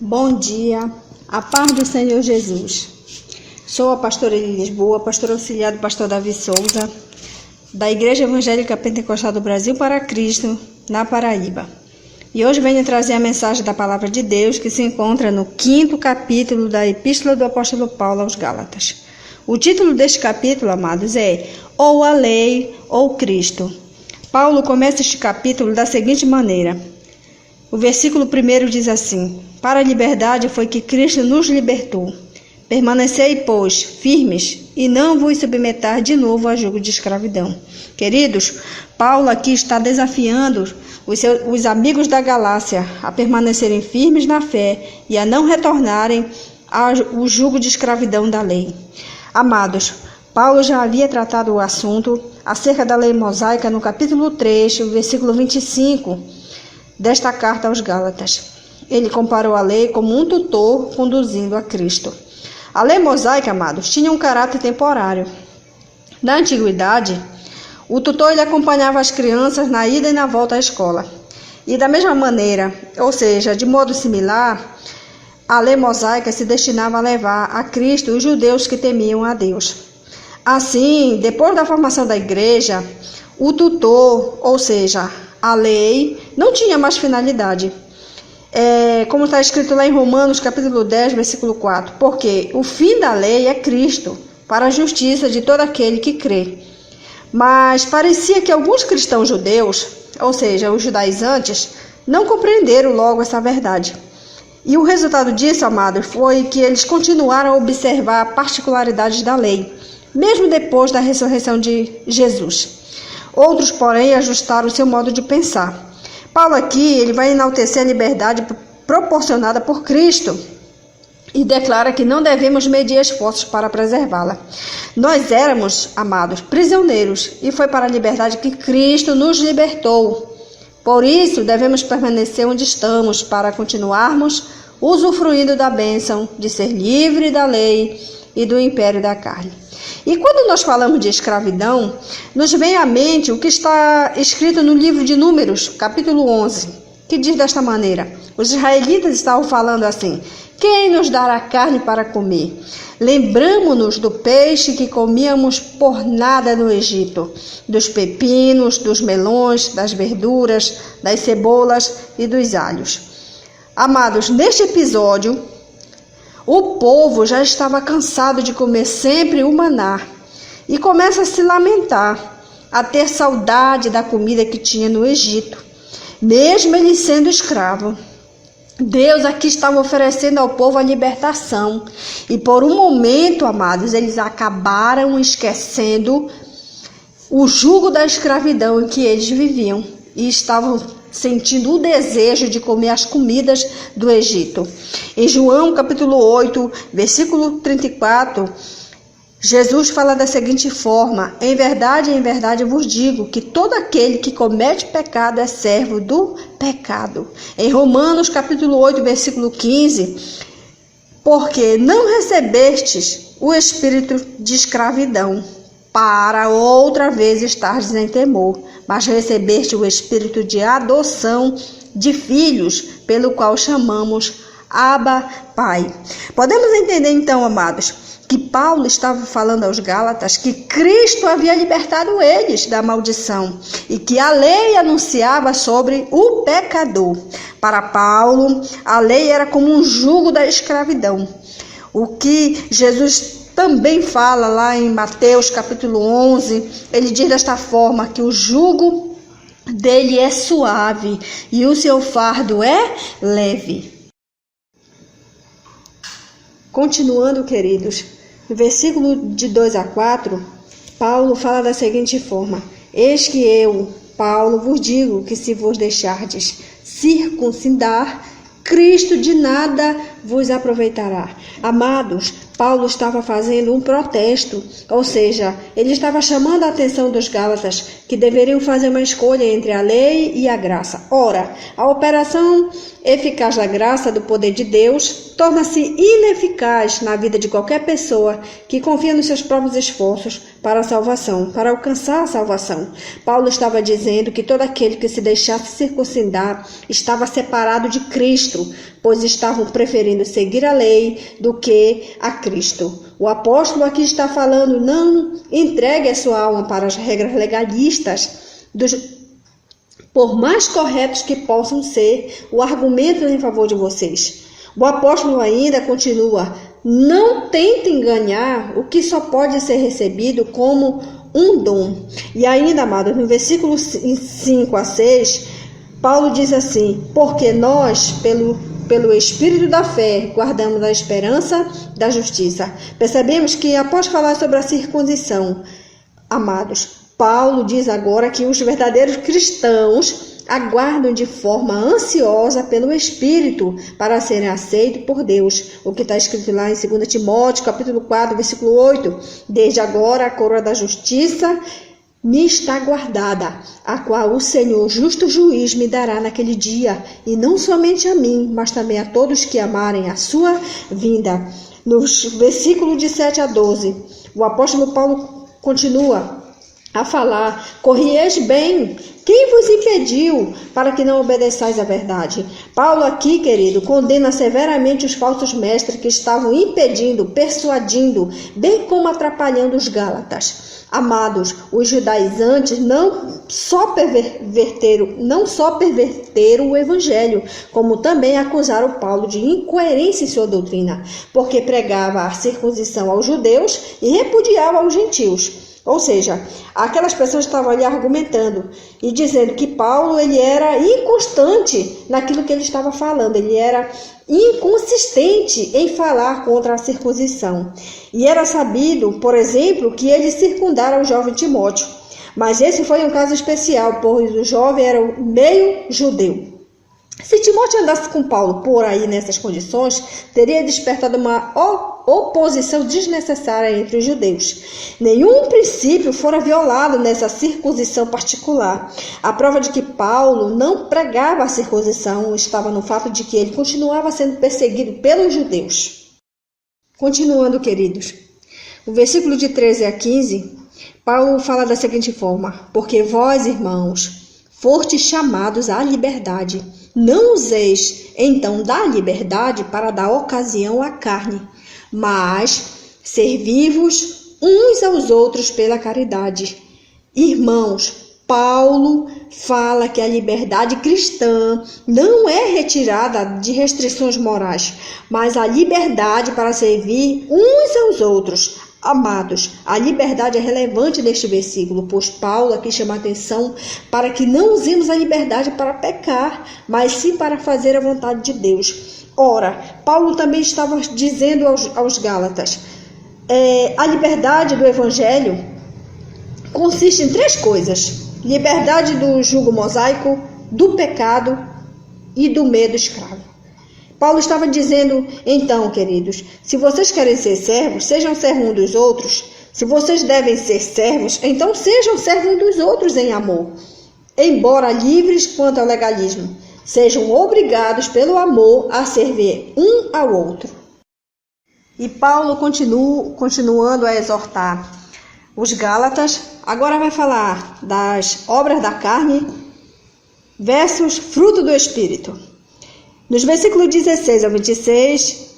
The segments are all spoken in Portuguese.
Bom dia, a paz do Senhor Jesus. Sou a pastora de Lisboa, pastora auxiliar do pastor Davi Souza, da Igreja Evangélica Pentecostal do Brasil para Cristo, na Paraíba. E hoje venho trazer a mensagem da Palavra de Deus que se encontra no 5º capítulo da Epístola do Apóstolo Paulo aos Gálatas. O título deste capítulo, amados, é Ou a Lei ou Cristo. Paulo começa este capítulo da seguinte maneira. O versículo 1 diz assim: Para a liberdade foi que Cristo nos libertou. Permanecei, pois, firmes e não vos submetar de novo a jugo de escravidão. Queridos, Paulo aqui está desafiando os amigos da Galácia a permanecerem firmes na fé e a não retornarem ao jugo de escravidão da lei. Amados, Paulo já havia tratado o assunto acerca da lei mosaica no capítulo 3, o versículo 25 desta carta aos Gálatas. Ele comparou a lei como um tutor conduzindo a Cristo. A lei mosaica, amados, tinha um caráter temporário. Na antiguidade, o tutor ele acompanhava as crianças na ida e na volta à escola. E da mesma maneira, ou seja, de modo similar, a lei mosaica se destinava a levar a Cristo os judeus que temiam a Deus. Assim, depois da formação da igreja, o tutor, ou seja, a lei, não tinha mais finalidade. Como está escrito lá em Romanos, capítulo 10, versículo 4. Porque o fim da lei é Cristo, para a justiça de todo aquele que crê. Mas parecia que alguns cristãos judeus, ou seja, os judaizantes, não compreenderam logo essa verdade. E o resultado disso, amados, foi que eles continuaram a observar particularidades da lei, mesmo depois da ressurreição de Jesus. Outros, porém, ajustaram o seu modo de pensar. Paulo aqui ele vai enaltecer a liberdade proporcionada por Cristo e declara que não devemos medir esforços para preservá-la. Nós éramos, amados, prisioneiros e foi para a liberdade que Cristo nos libertou. Por isso, devemos permanecer onde estamos para continuarmos usufruindo da bênção de ser livre da lei e do império da carne. E quando nós falamos de escravidão, nos vem à mente o que está escrito no livro de Números, capítulo 11, que diz desta maneira: os israelitas estavam falando assim: quem nos dará carne para comer? Lembramo-nos do peixe que comíamos por nada no Egito, dos pepinos, dos melões, das verduras, das cebolas e dos alhos. Amados, neste episódio, o povo já estava cansado de comer sempre o maná e começa a se lamentar, a ter saudade da comida que tinha no Egito, mesmo ele sendo escravo. Deus aqui estava oferecendo ao povo a libertação e por um momento, amados, eles acabaram esquecendo o jugo da escravidão em que eles viviam e estavam sentindo o desejo de comer as comidas do Egito. Em João capítulo 8, versículo 34, Jesus fala da seguinte forma: em verdade eu vos digo que todo aquele que comete pecado é servo do pecado. Em Romanos capítulo 8, versículo 15, porque não recebestes o espírito de escravidão, para outra vez estardes em temor, mas recebeste o espírito de adoção de filhos, pelo qual chamamos Abba, Pai. Podemos entender então, amados, que Paulo estava falando aos Gálatas que Cristo havia libertado eles da maldição e que a lei anunciava sobre o pecador. Para Paulo, a lei era como um jugo da escravidão. O que Jesus também fala lá em Mateus capítulo 11, ele diz desta forma que o jugo dele é suave e o seu fardo é leve. Continuando, queridos, no versículo de 2 a 4, Paulo fala da seguinte forma: eis que eu, Paulo, vos digo que se vos deixardes circuncidar, Cristo de nada vos aproveitará. Amados, Paulo estava fazendo um protesto, ou seja, ele estava chamando a atenção dos Gálatas que deveriam fazer uma escolha entre a lei e a graça. Ora, a operação eficaz da graça do poder de Deus torna-se ineficaz na vida de qualquer pessoa que confia nos seus próprios esforços para a salvação, para alcançar a salvação. Paulo estava dizendo que todo aquele que se deixasse circuncidar estava separado de Cristo, pois estavam preferindo seguir a lei do que a Cristo. O apóstolo aqui está falando: não entregue a sua alma para as regras legalistas, por mais corretos que possam ser o argumento em favor de vocês. O apóstolo ainda continua: não tentem ganhar o que só pode ser recebido como um dom. E ainda, amados, no versículo 5 a 6, Paulo diz assim: porque nós, pelo Espírito da fé, guardamos a esperança da justiça. Percebemos que, após falar sobre a circuncisão, amados, Paulo diz agora que os verdadeiros cristãos aguardam de forma ansiosa pelo Espírito para serem aceitos por Deus. O que está escrito lá em 2 Timóteo, capítulo 4, versículo 8. Desde agora a coroa da justiça me está guardada, a qual o Senhor, justo juiz, me dará naquele dia, e não somente a mim, mas também a todos que amarem a sua vinda. Nos versículos de 7 a 12, o apóstolo Paulo continua a falar: corrieis bem, quem vos impediu para que não obedeçais à verdade? Paulo aqui, querido, condena severamente os falsos mestres que estavam impedindo, persuadindo, bem como atrapalhando os gálatas. Amados, os judaizantes não só perverteram o evangelho, como também acusaram Paulo de incoerência em sua doutrina, porque pregava a circuncisão aos judeus e repudiava aos gentios. Ou seja, aquelas pessoas estavam ali argumentando e dizendo que Paulo ele era inconstante naquilo que ele estava falando, ele era inconsistente em falar contra a circuncisão. E era sabido, por exemplo, que ele circundara o jovem Timóteo. Mas esse foi um caso especial, pois o jovem era meio judeu. Se Timóteo andasse com Paulo por aí nessas condições, teria despertado uma oposição desnecessária entre os judeus. Nenhum princípio fora violado nessa circuncisão particular. A prova de que Paulo não pregava a circuncisão estava no fato de que ele continuava sendo perseguido pelos judeus. Continuando, queridos, o versículo de 13 a 15, Paulo fala da seguinte forma: porque vós, irmãos, fostes chamados à liberdade. Não useis, então, da liberdade para dar ocasião à carne, mas servi-vos uns aos outros pela caridade. Irmãos, Paulo fala que a liberdade cristã não é retirada de restrições morais, mas a liberdade para servir uns aos outros. Amados, a liberdade é relevante neste versículo, pois Paulo aqui chama a atenção para que não usemos a liberdade para pecar, mas sim para fazer a vontade de Deus. Ora, Paulo também estava dizendo aos Gálatas, a liberdade do Evangelho consiste em 3 coisas: liberdade do jugo mosaico, do pecado e do medo escravo. Paulo estava dizendo: então, queridos, se vocês querem ser servos, sejam servos uns dos outros. Se vocês devem ser servos, então sejam servos uns dos outros em amor. Embora livres quanto ao legalismo, sejam obrigados pelo amor a servir um ao outro. E Paulo continuando a exortar os Gálatas, agora vai falar das obras da carne versus fruto do Espírito. Nos versículos 16 ao 26,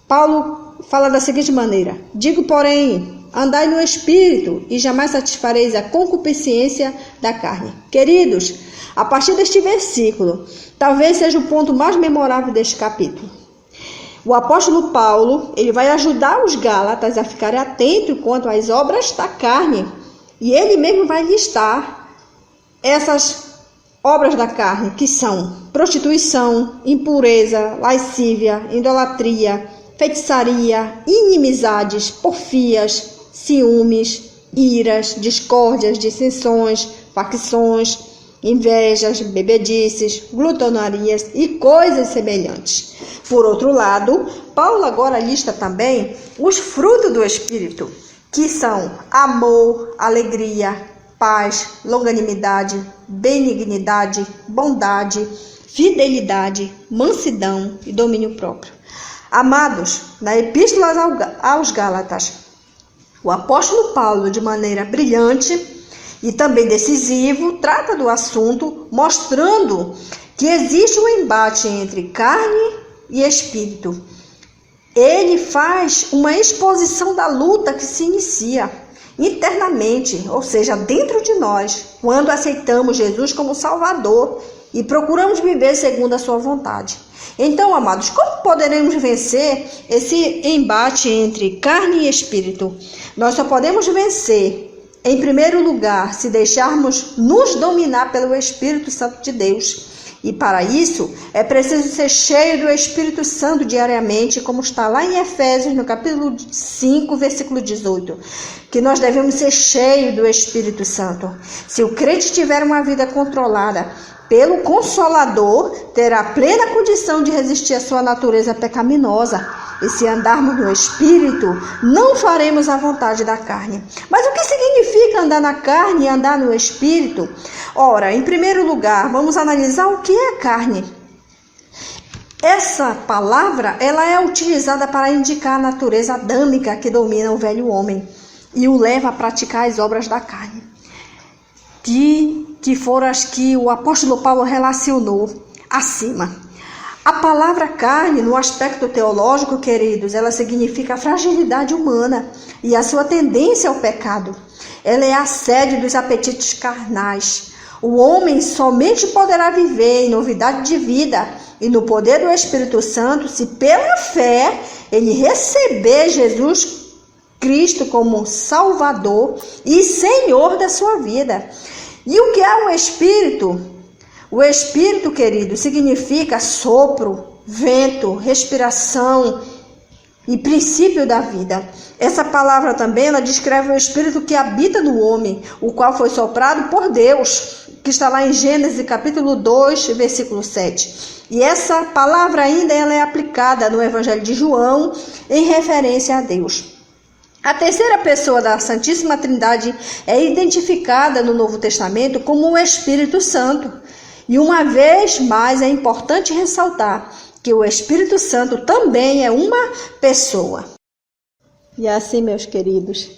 Paulo fala da seguinte maneira: digo, porém, andai no Espírito e jamais satisfareis a concupiscência da carne. Queridos, a partir deste versículo, talvez seja o ponto mais memorável deste capítulo. O apóstolo Paulo, ele vai ajudar os Gálatas a ficarem atentos quanto às obras da carne. E ele mesmo vai listar essas obras da carne, que são prostituição, impureza, lascívia, idolatria, feitiçaria, inimizades, porfias, ciúmes, iras, discórdias, dissensões, facções, invejas, bebedices, glutonarias e coisas semelhantes. Por outro lado, Paulo agora lista também os frutos do Espírito, que são amor, alegria, paz, longanimidade, benignidade, bondade, fidelidade, mansidão e domínio próprio. Amados, na Epístola aos Gálatas, O apóstolo Paulo, de maneira brilhante e também decisivo, trata do assunto, mostrando que existe um embate entre carne e espírito. Ele faz uma exposição da luta que se inicia internamente, ou seja, dentro de nós, quando aceitamos Jesus como Salvador e procuramos viver segundo a sua vontade. Então, amados, como poderemos vencer esse embate entre carne e espírito? Nós só podemos vencer, em primeiro lugar, se deixarmos nos dominar pelo Espírito Santo de Deus. E para isso, é preciso ser cheio do Espírito Santo diariamente, como está lá em Efésios, no capítulo 5, versículo 18, que nós devemos ser cheios do Espírito Santo. Se o crente tiver uma vida controlada pelo Consolador, terá plena condição de resistir à sua natureza pecaminosa. E se andarmos no Espírito, não faremos a vontade da carne. Mas o que significa andar na carne e andar no Espírito? Ora, em primeiro lugar, vamos analisar o que é carne. Essa palavra, ela é utilizada para indicar a natureza adâmica que domina o velho homem e o leva a praticar as obras da carne, que foram as que o apóstolo Paulo relacionou acima. A palavra carne, no aspecto teológico, queridos, ela significa a fragilidade humana e a sua tendência ao pecado. Ela é a sede dos apetites carnais. O homem somente poderá viver em novidade de vida e no poder do Espírito Santo se pela fé ele receber Jesus Cristo como Salvador e Senhor da sua vida. E o que é o Espírito? O Espírito, querido, significa sopro, vento, respiração e princípio da vida. Essa palavra também, ela descreve o Espírito que habita no homem, o qual foi soprado por Deus, que está lá em Gênesis capítulo 2, versículo 7. E essa palavra ainda ela é aplicada no Evangelho de João em referência a Deus. A terceira pessoa da Santíssima Trindade é identificada no Novo Testamento como o Espírito Santo. E uma vez mais é importante ressaltar que o Espírito Santo também é uma pessoa. E assim, meus queridos,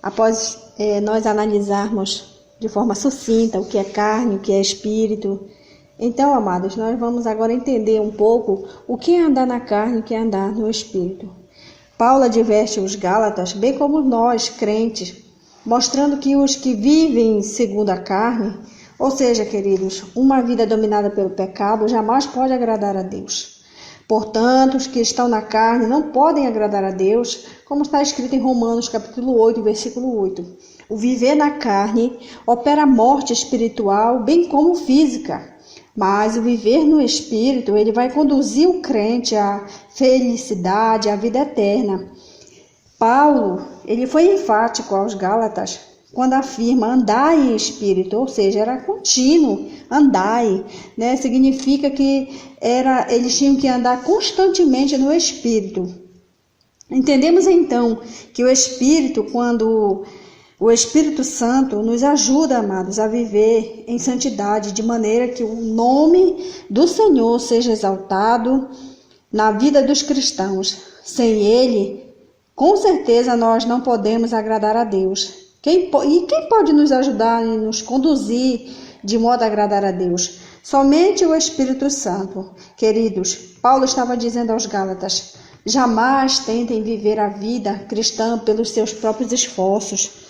após nós analisarmos de forma sucinta o que é carne, o que é espírito, então, amados, nós vamos agora entender um pouco o que é andar na carne e o que é andar no espírito. Paulo adverte os Gálatas, bem como nós, crentes, mostrando que os que vivem segundo a carne, ou seja, queridos, uma vida dominada pelo pecado jamais pode agradar a Deus. Portanto, os que estão na carne não podem agradar a Deus, como está escrito em Romanos capítulo 8, versículo 8. O viver na carne opera a morte espiritual, bem como física. Mas o viver no Espírito, ele vai conduzir o crente à felicidade, à vida eterna. Paulo, ele foi enfático aos Gálatas, quando afirma andai em espírito, ou seja, era contínuo, andai, né? Significa que eles tinham que andar constantemente no espírito. Entendemos então que o espírito, quando o Espírito Santo nos ajuda, amados, a viver em santidade, de maneira que o nome do Senhor seja exaltado na vida dos cristãos. Sem ele, com certeza nós não podemos agradar a Deus. Quem pode nos ajudar e nos conduzir de modo a agradar a Deus? Somente o Espírito Santo. Queridos, Paulo estava dizendo aos Gálatas, jamais tentem viver a vida cristã pelos seus próprios esforços,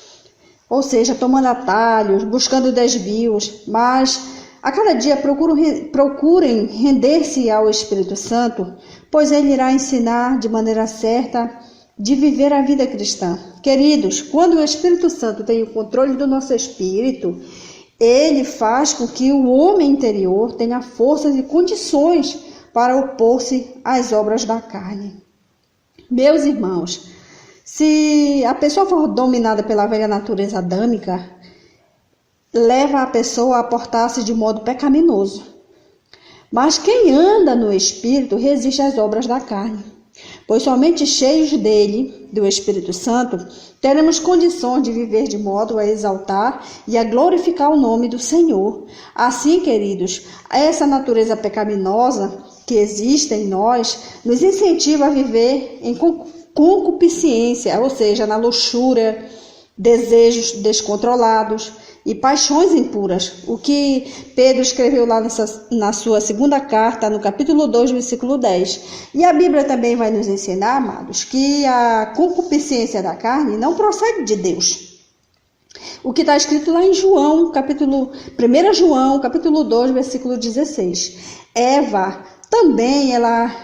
ou seja, tomando atalhos, buscando desvios, mas a cada dia procurem render-se ao Espírito Santo, pois ele irá ensinar de maneira certa de viver a vida cristã. Queridos, quando o Espírito Santo tem o controle do nosso espírito, ele faz com que o homem interior tenha forças e condições para opor-se às obras da carne. Meus irmãos, se a pessoa for dominada pela velha natureza adâmica, leva a pessoa a portar-se de modo pecaminoso. Mas quem anda no Espírito resiste às obras da carne. Pois somente cheios dele, do Espírito Santo, teremos condições de viver de modo a exaltar e a glorificar o nome do Senhor. Assim, queridos, essa natureza pecaminosa que existe em nós nos incentiva a viver concupiscência, ou seja, na luxúria, desejos descontrolados e paixões impuras. O que Pedro escreveu lá na sua segunda carta, no capítulo 2, versículo 10. E a Bíblia também vai nos ensinar, amados, que a concupiscência da carne não procede de Deus. O que está escrito lá em João, 1 João, capítulo 2, versículo 16. Eva também, ela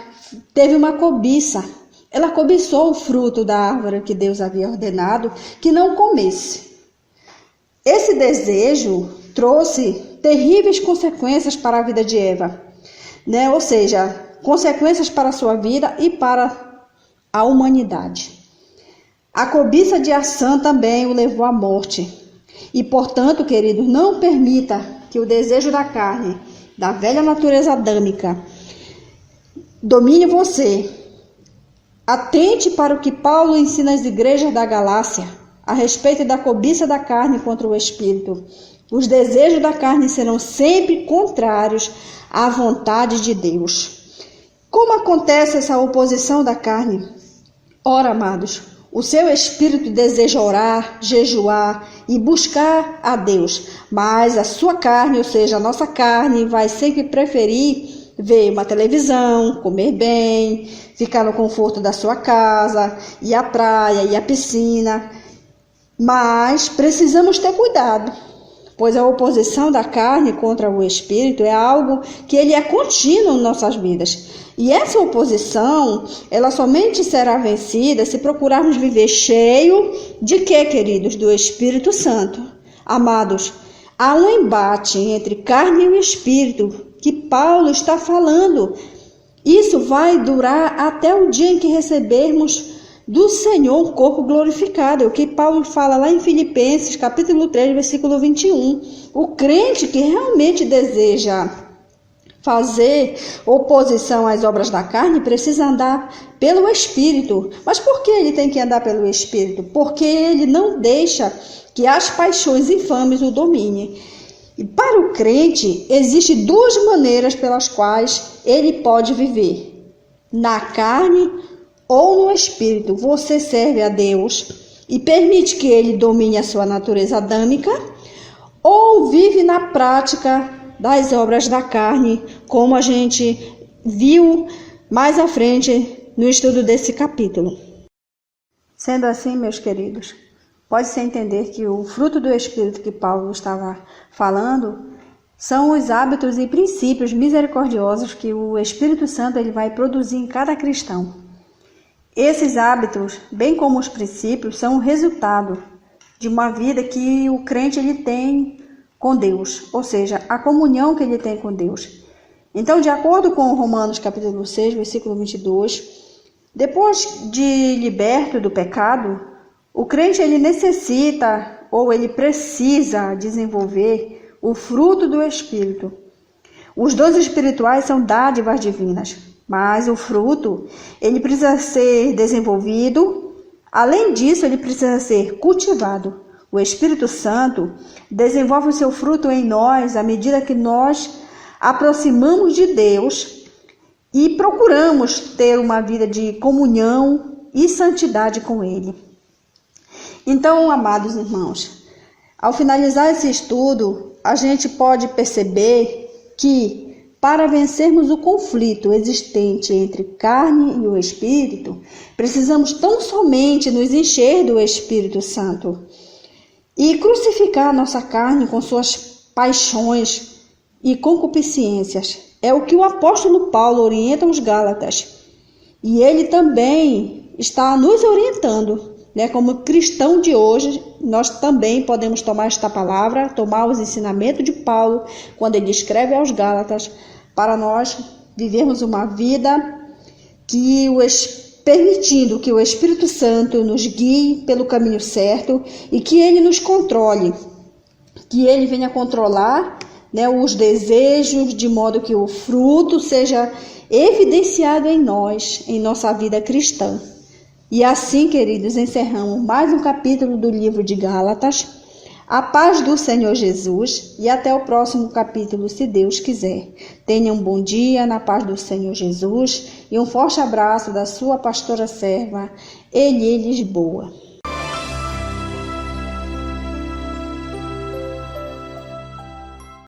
teve uma cobiça. Ela cobiçou o fruto da árvore que Deus havia ordenado que não comesse. Esse desejo trouxe terríveis consequências para a vida de Eva, né? Ou seja, consequências para a sua vida e para a humanidade. A cobiça de Assã também o levou à morte. E, portanto, queridos, não permita que o desejo da carne, da velha natureza adâmica, domine você. Atente para o que Paulo ensina às igrejas da Galácia a respeito da cobiça da carne contra o Espírito. Os desejos da carne serão sempre contrários à vontade de Deus. Como acontece essa oposição da carne? Ora, amados, o seu espírito deseja orar, jejuar e buscar a Deus, mas a sua carne, ou seja, a nossa carne, vai sempre preferir ver uma televisão, comer bem, ficar no conforto da sua casa, ir à praia, ir à piscina. Mas precisamos ter cuidado, pois a oposição da carne contra o Espírito é algo que ele é contínuo em nossas vidas. E essa oposição, ela somente será vencida se procurarmos viver cheio de quê, queridos? Do Espírito Santo. Amados, há um embate entre carne e Espírito que Paulo está falando. Isso vai durar até o dia em que recebermos do Senhor um corpo glorificado. É o que Paulo fala lá em Filipenses, capítulo 3, versículo 21. O crente que realmente deseja fazer oposição às obras da carne precisa andar pelo Espírito. Mas por que ele tem que andar pelo Espírito? Porque ele não deixa que as paixões infames o dominem. E para o crente, existem duas maneiras pelas quais ele pode viver: na carne ou no Espírito. Você serve a Deus e permite que ele domine a sua natureza adâmica, ou vive na prática das obras da carne, como a gente viu mais à frente no estudo desse capítulo. Sendo assim, meus queridos, pode-se entender que o fruto do Espírito que Paulo estava falando são os hábitos e princípios misericordiosos que o Espírito Santo ele vai produzir em cada cristão. Esses hábitos, bem como os princípios, são o resultado de uma vida que o crente ele tem com Deus, ou seja, a comunhão que ele tem com Deus. Então, de acordo com Romanos capítulo 6, versículo 22, depois de liberto do pecado, o crente ele necessita ou ele precisa desenvolver o fruto do Espírito. Os dons espirituais são dádivas divinas, mas o fruto ele precisa ser desenvolvido. Além disso, ele precisa ser cultivado. O Espírito Santo desenvolve o seu fruto em nós à medida que nós aproximamos de Deus e procuramos ter uma vida de comunhão e santidade com Ele. Então, amados irmãos, ao finalizar esse estudo, a gente pode perceber que para vencermos o conflito existente entre carne e o Espírito, precisamos tão somente nos encher do Espírito Santo e crucificar a nossa carne com suas paixões e concupiscências. É o que o apóstolo Paulo orienta os Gálatas. E ele também está nos orientando, né? Como cristão de hoje, nós também podemos tomar esta palavra, tomar os ensinamentos de Paulo, quando ele escreve aos Gálatas, para nós vivermos uma vida que permitindo que o Espírito Santo nos guie pelo caminho certo e que ele nos controle, que ele venha controlar, né, os desejos, de modo que o fruto seja evidenciado em nós, em nossa vida cristã. E assim, queridos, encerramos mais um capítulo do livro de Gálatas. A paz do Senhor Jesus e até o próximo capítulo, se Deus quiser. Tenha um bom dia na paz do Senhor Jesus e um forte abraço da sua pastora serva, Eli Lisboa.